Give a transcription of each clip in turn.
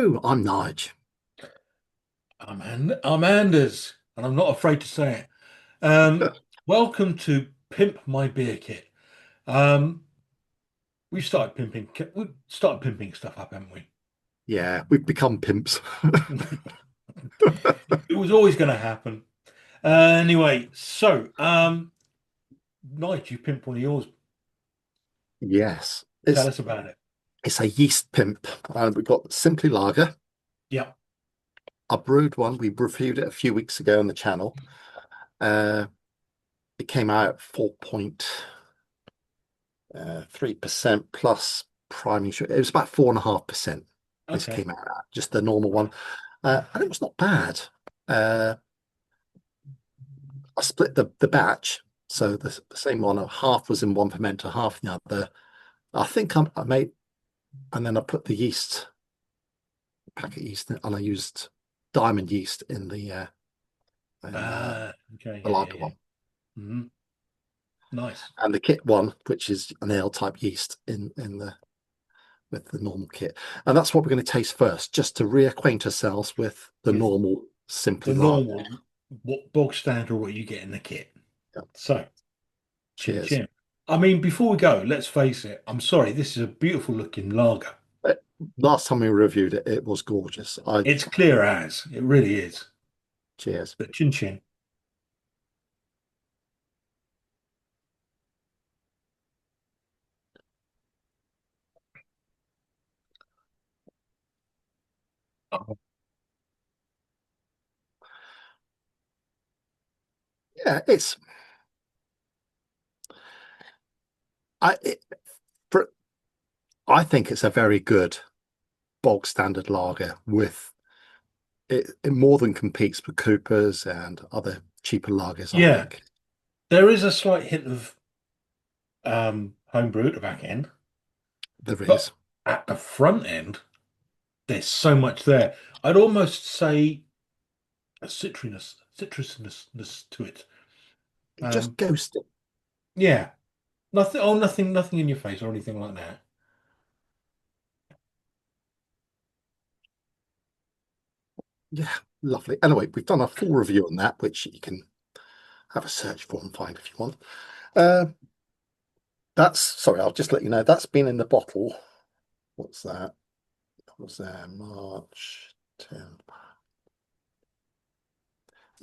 Hello, I'm Nige. I'm Anders, and I'm not afraid to say it. Um, Welcome to Pimp My Beer Kit. Um, we started pimping stuff up, haven't we? Yeah, we've become pimps. It was always going to happen. Anyway, Nigel, you pimped one of yours. Yes, Tell us about it. it's a yeast pimp. And we've got Simply Lager. Yeah. I brewed one. We reviewed it a few weeks ago on the channel. Uh, it came out at 4.3% plus priming sugar. It was about 4.5%. This Okay. came out at just the normal one. And it was not bad. Uh, I split the batch. So the same one, half was in one fermenter, half in the other. I think I made, and then I put the yeast packet yeast, and I used diamond yeast in Okay. the Yeah. Yeah. lager Yeah. one, Mhm. Nice. and the kit one, which is an ale type yeast in the with the normal kit, and that's what we're going to taste first, just to reacquaint ourselves with the With normal simply the lager. normal, what bog standard, what you get in the kit. Yeah. So, chin Cheers. chin. I mean, before we go, let's face it. I'm sorry. This is a beautiful looking lager. Uh, Last time we reviewed it, it was gorgeous. I It's clear as it really is. cheers. But chin chin. Oh, Yeah, I it, for, I think it's a very good bog standard lager with it more than competes with Coopers and other cheaper lagers, I yeah, think. there is a slight hint of homebrew at the back end, There but is. at the front end, there's so much there. I'd almost say a citrusness to it. It just Um, goes, yeah, nothing. Oh, nothing in your face or anything like that. yeah, lovely. Anyway, we've done a full review on that, which you can have a search for and find if you want. Uh, sorry, I'll just let you know that's been in the bottle. What's that? That was there March 10th.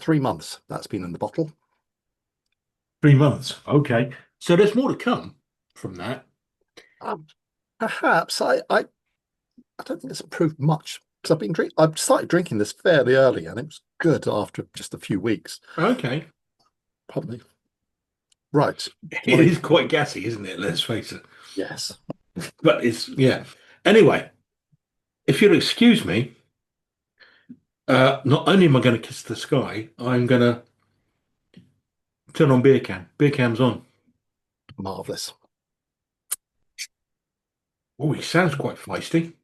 3 months that's been in the bottle. 3 months. Okay, so there's more to come from that. Um, Perhaps I don't think it's improved much because I've started drinking this fairly early and it was good after just a few weeks. Okay, Probably. Right. Do you it want is to? quite gassy, isn't it? Let's face it. Yes. But it's yeah. Anyway, if you'll excuse me, not only am I going to kiss the sky, I'm going to turn on beer can. Beer cam's on. Marvelous. Oh, he sounds quite feisty.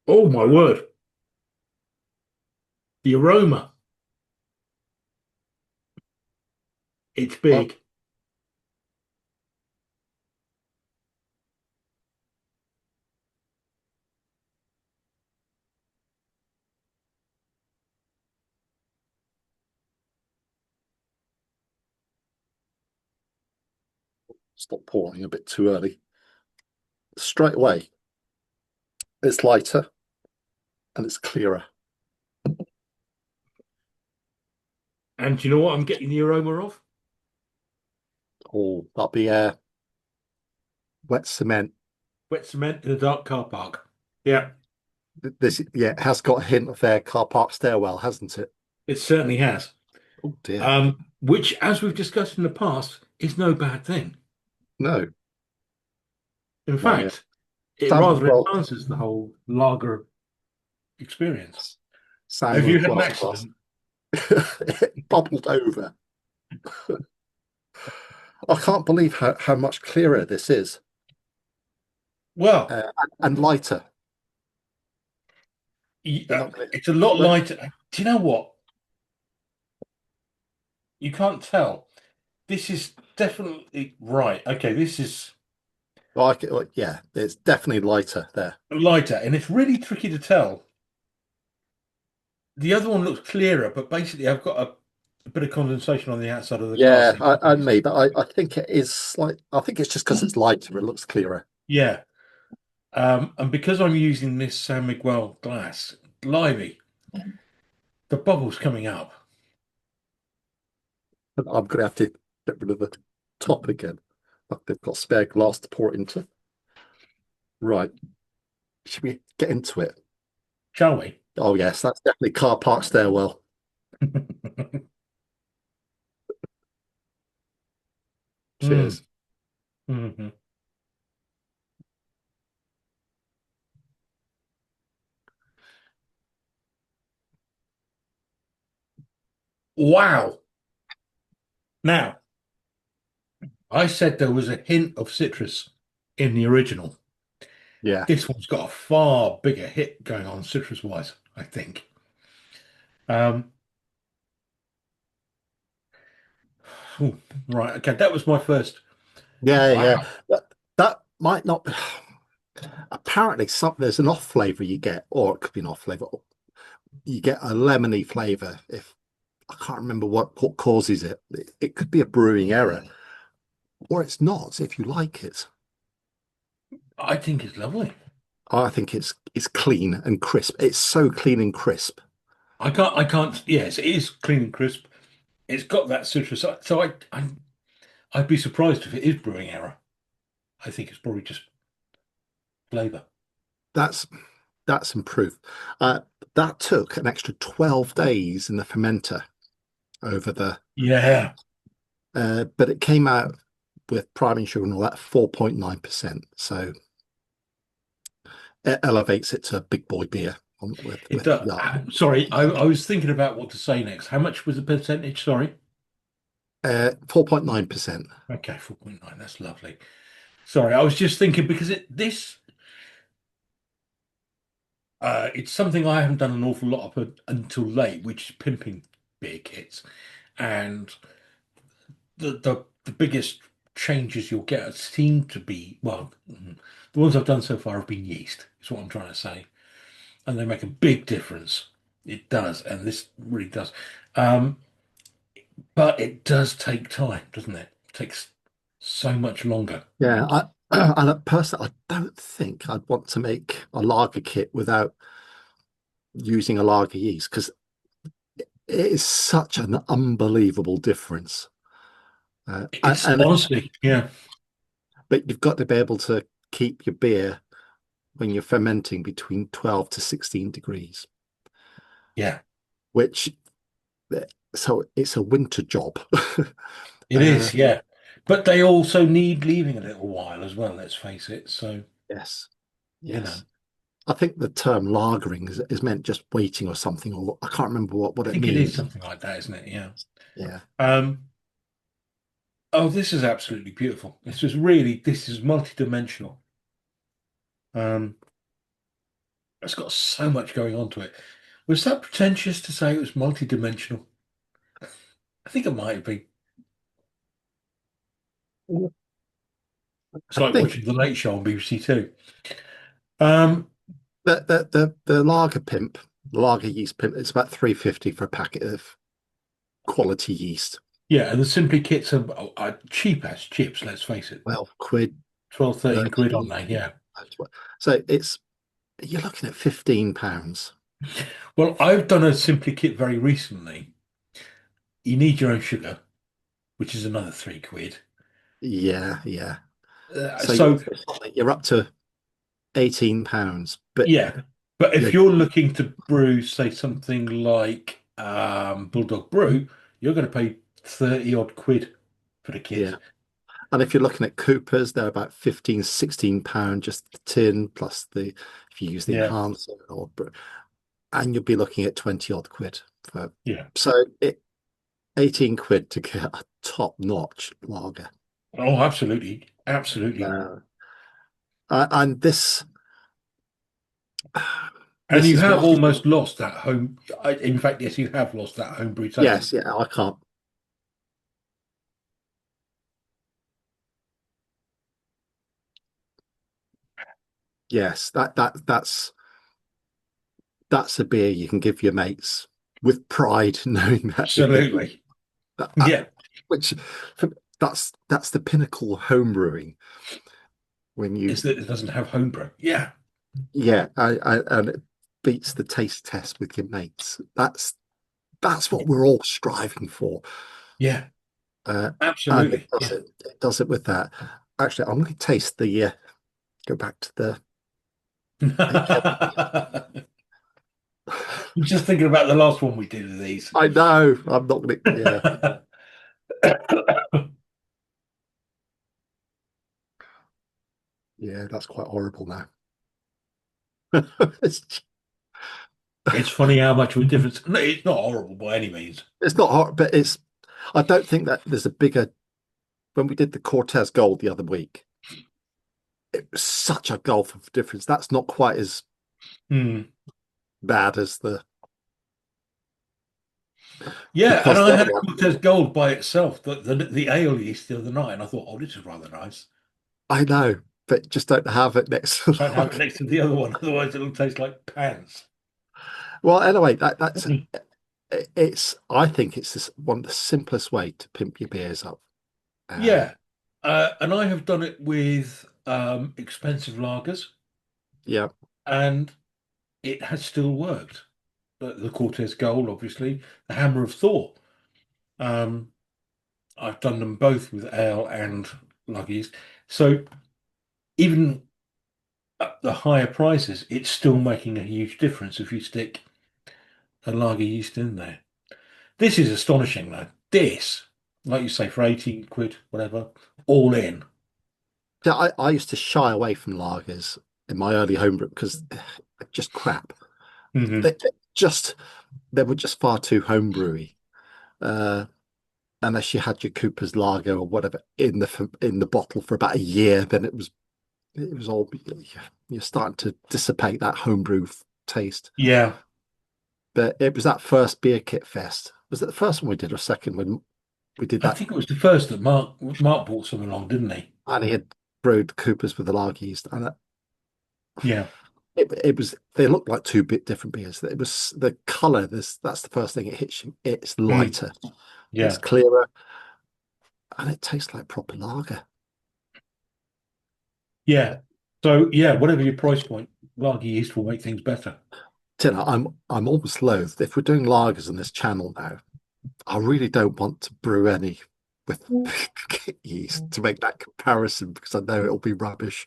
Oh my word, the aroma. It's Well, big. stop pouring a bit too early. Straight away, it's lighter and it's clearer. And do you know what I'm getting the aroma of? Oh, that'll be wet cement. Wet cement in a dark car park. Yeah, This, yeah, it has got a hint of their car park stairwell, hasn't it? it certainly has. Oh dear. Which, as we've discussed in the past, is no bad thing. No. In My fact, it salmon rather as well. enhances the whole lager experience. Have Salmon you as had an well. Plus, accident? it bubbled over. I can't believe how much clearer this is Well, and lighter. You're not going it's a lot to. lighter. Do you know what? You can't tell. This is definitely right. Okay, this is. Like, yeah, it's definitely lighter there. lighter, and it's really tricky to tell. The other one looks clearer, but basically I've got a bit of condensation on the outside of the glass. Yeah, I me, but I think it is slight. I think it's just because it's lighter, it looks clearer. Yeah. And because I'm using this San Miguel glass, blimey, the bubble's coming up. And I'm gonna have to get rid of the top again. Like they've got spare glass to pour it into. Right, should we get into it? Shall we? Oh yes, that's definitely car park stairwell. Mm, Cheers. mhm. Wow. Now, I said there was a hint of citrus in the original. Yeah, This one's got a far bigger hit going on citrus-wise, I think. Um, Ooh, right, okay, that was my first. yeah. Wow. That might not. Apparently, there's an off flavor you get, or it could be an off flavor. You get a lemony flavor. If I can't remember what causes it, it could be a brewing error, or it's not. If you like it, I think it's lovely. I think it's clean and crisp. It's so clean and crisp. Yes, it is clean and crisp. It's got that citrus. I'd be surprised if it is brewing error. I think it's probably just flavor. That's that's improved. Uh, that took an extra 12 days in the fermenter over Yeah, but it came out with priming sugar and all that 4.9%. So it elevates it to a big boy beer it with does. yeah, Sorry, I was thinking about what to say next. How much was the percentage? Sorry. 4.9%. Okay, 4.9. That's lovely. Sorry, I was just thinking because it's something I haven't done an awful lot of until late, which is pimping beer kits. And the biggest changes you'll get seem to be, well, the ones I've done so far have been yeast, is what I'm trying to say. And they make a big difference. It does, and this really does. Um, but it does take time, doesn't it? It takes so much longer. Yeah, and personally, I don't think I'd want to make a lager kit without using a lager yeast because it is such an unbelievable difference. It's And honestly, yeah, but you've got to be able to keep your beer when you're fermenting between 12 to 16 degrees, yeah, which so it's a winter job. it uh, is, yeah. But they also need leaving a little while as well, let's face it. So, yes, you know, yes. I think the term lagering is meant just waiting or something, or I can't remember what I it think it is means. something like that, isn't it? Yeah. Yeah. Um, oh, this is absolutely beautiful. This is multi-dimensional. Um, it's got so much going on to it. Was that pretentious to say it was multi-dimensional? I think it might have been. It's I like think watching The Late Show on BBC Two. Um, the lager pimp, the lager yeast pimp, it's about 350 for a packet of quality yeast. yeah, and the Simply kits are cheap as chips, let's face it. 12 quid, 12, 13 quid on 13. there, yeah. So it's you're looking at £15. Well, I've done a Simply kit very recently. You need your own sugar, which is another 3 quid. Yeah, yeah. So So you're up to £18, but yeah, but if you're you're looking to brew, say something like Bulldog Brew, you're going to pay 30 odd quid for the kit. yeah. And if you're looking at Coopers, they're about 15, £16 just the tin plus the if you use the Yeah, enhancer and you'll be looking at 20 odd quid for yeah. so it 18 quid to get a top-notch lager. Oh, absolutely, absolutely. Uh, and this And this you is have what almost lost that home. In fact, yes, you have lost that homebrew taste. yes, yeah, I can't. yes, that's a beer you can give your mates with pride, knowing that if they drink Absolutely. that, Yeah. which that's the pinnacle of home brewing. When you, Is that it doesn't have homebrew. Yeah. yeah, and it beats the taste test with your mates. That's what we're all striving for. Yeah. Uh, and Absolutely. Yeah. it does it with that. Actually, I'm going to taste the go back to the 8 I'm just thinking about the last one we did of these. I know. I'm not going to. Yeah, yeah. That's quite horrible now. It's, It's funny how much of a difference. No, it's not horrible by any means. it's not hard, but it's. I don't think that there's a bigger. When we did the Cortez Gold the other week, it was such a gulf of difference. That's not quite as Hmm. bad as the Yeah, and because the I other had a one. Cortez Gold by itself, the ale yeast the other night, and I thought, oh, this is rather nice. I know, but just don't have it next to Don't have it the. next to the other one, otherwise it'll taste like pants. Well, anyway, that's it's. I think it's one of the simplest way to pimp your beers up. Uh, Yeah, and I have done it with expensive lagers, yeah, and it has still worked. The Cortez Gold, obviously, the Hammer of Thor. Um, I've done them both with ale and lager yeast. So even at the higher prices, it's still making a huge difference if you stick a lager yeast in there. This is astonishing, though. This, like you say, for 18 quid, whatever, all in. yeah. I used to shy away from lagers in my early homebrew because they're just crap. Hmm. They just they were just far too homebrewy. Uh, unless you had your Cooper's lager or whatever in the bottle for about a year, then it was all you're starting to dissipate that homebrew taste. Yeah, But it was that first beer kit fest. Was it the first one we did or second when we did I that? think it was the first that Mark brought some along, didn't he? And he had brewed Coopers with the lager yeast, and Yeah. it was they looked like two bit different beers. It was the color. That's the first thing it hits you. It's Mm, lighter, it's yeah. clearer, and it tastes like proper lager. Yeah. So yeah, whatever your price point, lager yeast will make things better. I'm almost loath if we're doing lagers on this channel now. I really don't want to brew any with yeast to make that comparison because I know it'll be rubbish.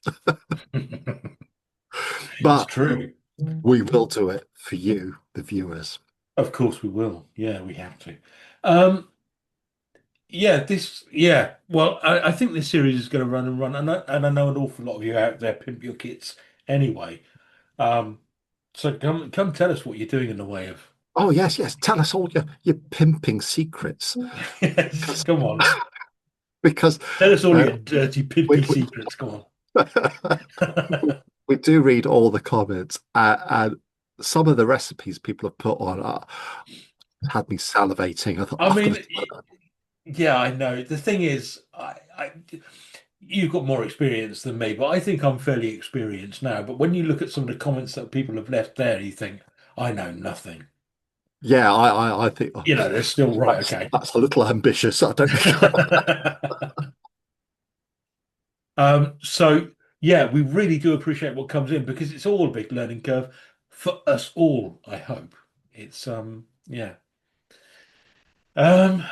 It's But true. we will do it for you, the viewers. Of course we will. Yeah, we have to. Um, yeah, yeah. Well, I think this series is going to run and run, and I know an awful lot of you out there pimp your kits anyway. Um, so come tell us what you're doing in the way of. Oh yes, yes. Tell us all your pimping secrets Yes, because come on. because Tell us all uh, your dirty we, pimpy we secrets. Come on. we do read all the comments and some of the recipes people have put on had me salivating. I thought I I've got mean, to try that. yeah, I know. The thing is, you've got more experience than me, but I think I'm fairly experienced now. But when you look at some of the comments that people have left there, you think, I know nothing. Yeah, I think You know, they're still right. Okay. that's a little ambitious. I don't think. So yeah, we really do appreciate what comes in because it's all a big learning curve for us all, I hope. It's yeah. Um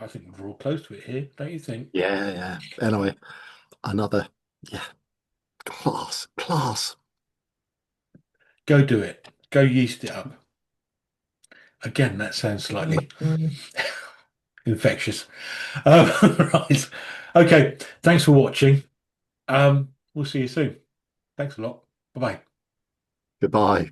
I think we're all close to it here, don't you think? Yeah, yeah. Anyway, another yeah, class. Go do it. Go yeast it up. Again, that sounds slightly infectious. Right. Okay. Thanks for watching. We'll see you soon. Thanks a lot. Bye bye. Goodbye.